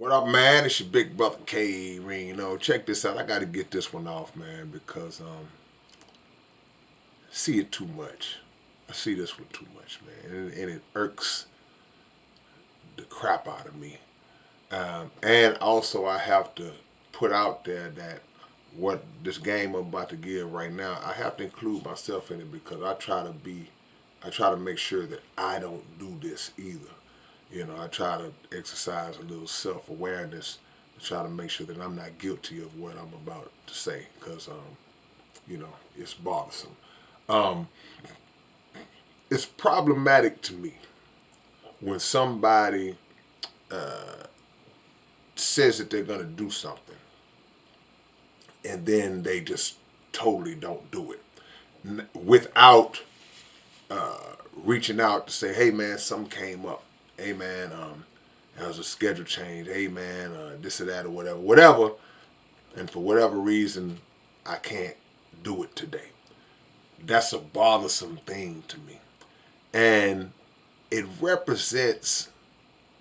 What up, man? It's your big brother K-Rino. Check this out. I got to get this one off, man, because I see it too much. I see this one too much, man, and it irks the crap out of me. And also, I have to put out there that what this game I'm about to give right now, I have to include myself in it because I try to make sure that I don't do this either. I try to exercise a little self-awareness to try to make sure that I'm not guilty of what I'm about to say because, it's bothersome. Um, it's problematic to me when somebody uh, says that they're going to do something and then they just totally don't do it without uh, reaching out to say, hey man, something came up. Hey man, there was a schedule change. Hey man, this or that or whatever. And for whatever reason, I can't do it today. That's a bothersome thing to me. And it represents,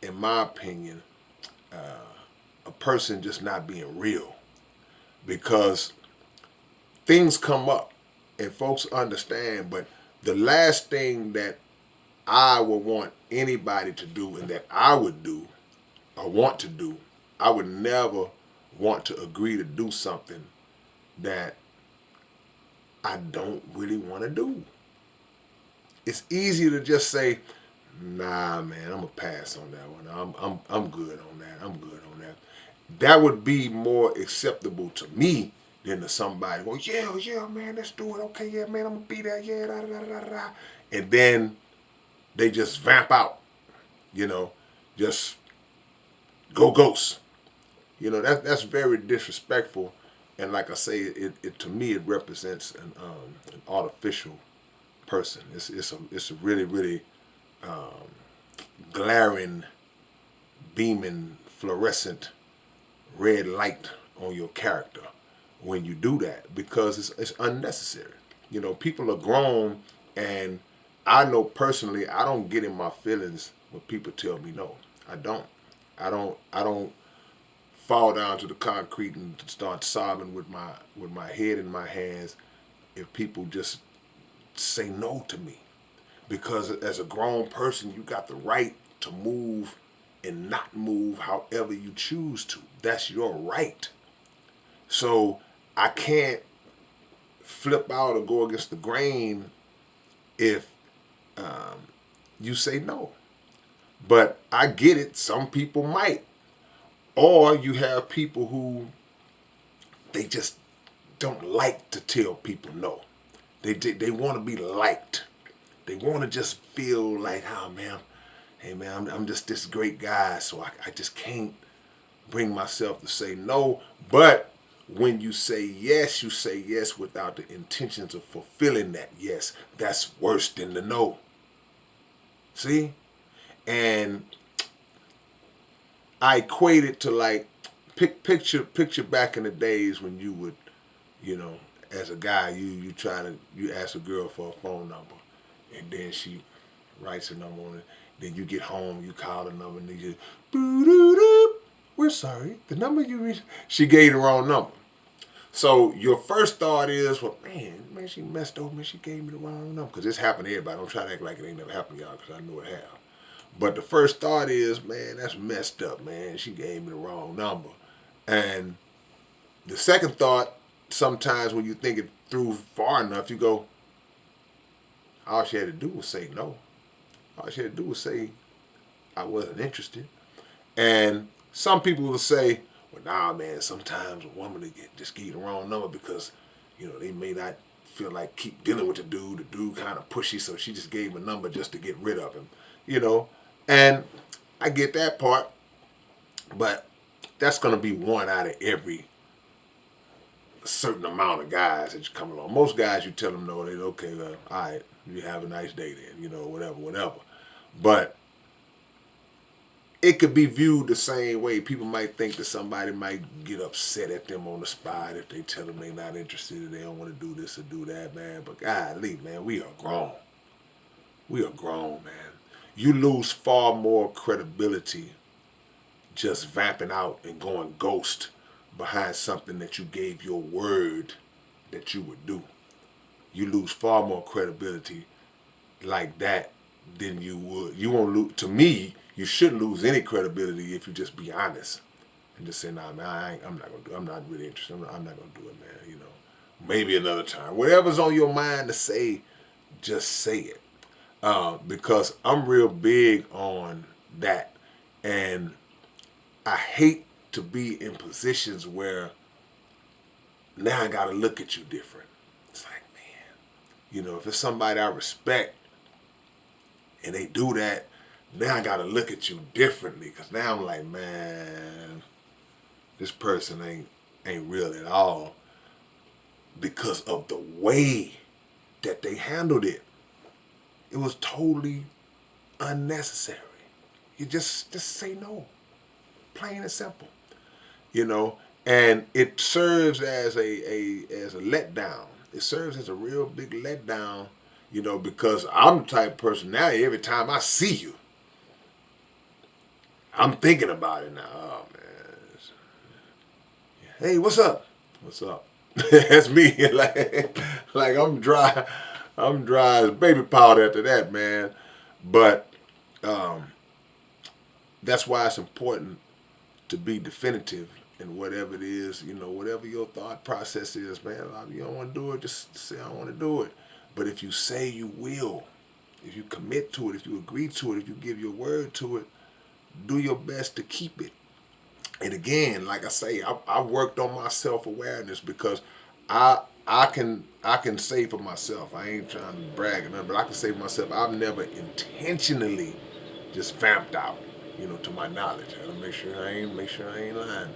in my opinion, uh, a person just not being real because things come up and folks understand, but the last thing that I would want anybody to do and that I would do or want to do, I would never want to agree to do something that I don't really want to do. It's easy to just say, nah, man, I'm gonna pass on that one. I'm good on that. I'm good on that. That would be more acceptable to me than to somebody. Well, yeah, man, let's do it. Okay, yeah, man, I'm gonna be there. Yeah, da da da da da. And then they just vamp out. You know, just go ghost. That's very disrespectful. And like I say, it to me it represents an artificial person. It's a really really um, glaring, beaming, fluorescent red light on your character when you do that because it's unnecessary. People are grown, and I know personally I don't get in my feelings when people tell me no. I don't. I don't fall down to the concrete and start sobbing with my head in my hands if people just say no to me. Because as a grown person, you got the right to move and not move however you choose to. That's your right. So I can't flip out or go against the grain if um, you say no. But I get it. Some people might. Or you have people who they just don't like to tell people no. They want to be liked. They want to just feel like, oh man, hey man, I'm just this great guy, so I just can't bring myself to say no. But when you say yes without the intentions of fulfilling that yes. That's worse than the no. See? And I equate it to like picture back in the days when you would, you know, as a guy, you ask a girl for a phone number, and then she writes a number on it. Then you get home, you call the number, and you just boo doo doo. We're sorry, the number you reached. She gave the wrong number. So your first thought is, well, man, she messed over me. She gave me the wrong number because this happened to everybody. Don't try to act like it ain't never happened to y'all because I know it have. But the first thought is, man, that's messed up, man. She gave me the wrong number. And the second thought, sometimes when you think it through far enough, you go, all she had to do was say no. All she had to do was say I wasn't interested. And some people will say, well, nah, man, sometimes a woman just give you the wrong number because, they may not feel like keep dealing with the dude. The dude kind of pushy, so she just gave him a number just to get rid of him, you know. And I get that part, but that's going to be one out of every certain amount of guys that you come along. Most guys, you tell them no, they're okay, well, all right, you have a nice day then, whatever. But it could be viewed the same way. People might think that somebody might get upset at them on the spot if they tell them they're not interested or they don't want to do this or do that, man. But golly, man, we are grown. We are grown, man. You lose far more credibility just vamping out and going ghost behind something that you gave your word that you would do. You lose far more credibility like that than you would. You won't lose. To me, you shouldn't lose any credibility if you just be honest and just say, "Nah, man, I'm not gonna do. I'm not really interested. I'm not gonna do it, man. You know, maybe another time. Whatever's on your mind to say, just say it." Because I'm real big on that, and I hate to be in positions where now I gotta look at you different. It's like, man, if it's somebody I respect and they do that, now I gotta look at you differently. Cause now I'm like, man, this person ain't real at all because of the way that they handled it. It was totally unnecessary. You just say no, plain and simple. You know, and it serves as a letdown. It serves as a real big letdown, because I'm the type of person now. Every time I see you, I'm thinking about it now. Oh man, hey, what's up? What's up? That's me. like I'm dry. I'm dry as baby powder after that, man. But um, that's why it's important to be definitive in whatever it is, whatever your thought process is, man. You don't want to do it, just say I don't want to do it. But if you say you will, if you commit to it, if you agree to it, if you give your word to it, do your best to keep it. And again, like I say, I worked on my self awareness because I I can say for myself, I ain't trying to brag or nothing, but I can say for myself, I've never intentionally just vamped out, to my knowledge. I gotta make sure I ain't lying now.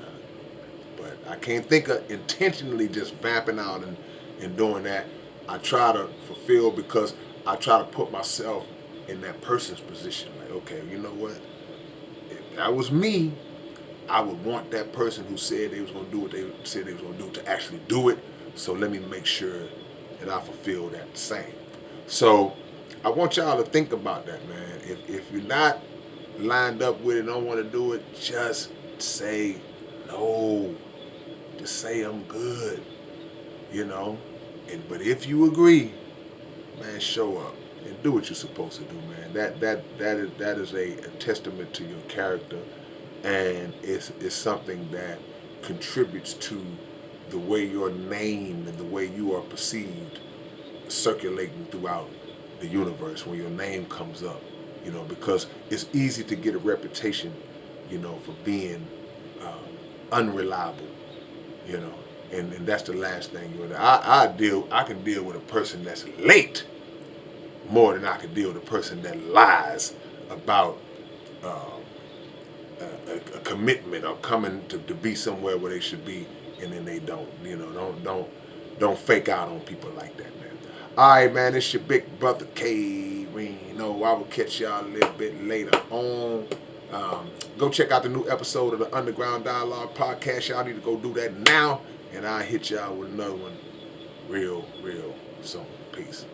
But I can't think of intentionally just vamping out and doing that. I try to fulfill because I try to put myself in that person's position. Like, okay, you know what? If that was me, I would want that person who said they was gonna do what they said they was gonna do to actually do it. So let me make sure that I fulfill that the same. So I want y'all to think about that, man. If you're not lined up with it, don't want to do it, just say no. Just say I'm good, you know. But if you agree, man, show up and do what you're supposed to do, man. That is a testament to your character, and it's something that contributes to the way your name and the way you are perceived circulating throughout the universe when your name comes up, because it's easy to get a reputation, for being unreliable, you know, and that's the last thing I can deal with a person that's late more than I can deal with a person that lies about um, a commitment or coming to be somewhere where they should be and then they don't. Don't fake out on people like that, man. All right, man. It's your big brother K-Rino. I will catch y'all a little bit later on. Go check out the new episode of the Underground Dialogue podcast. Y'all need to go do that now, and I'll hit y'all with another one real soon. Peace.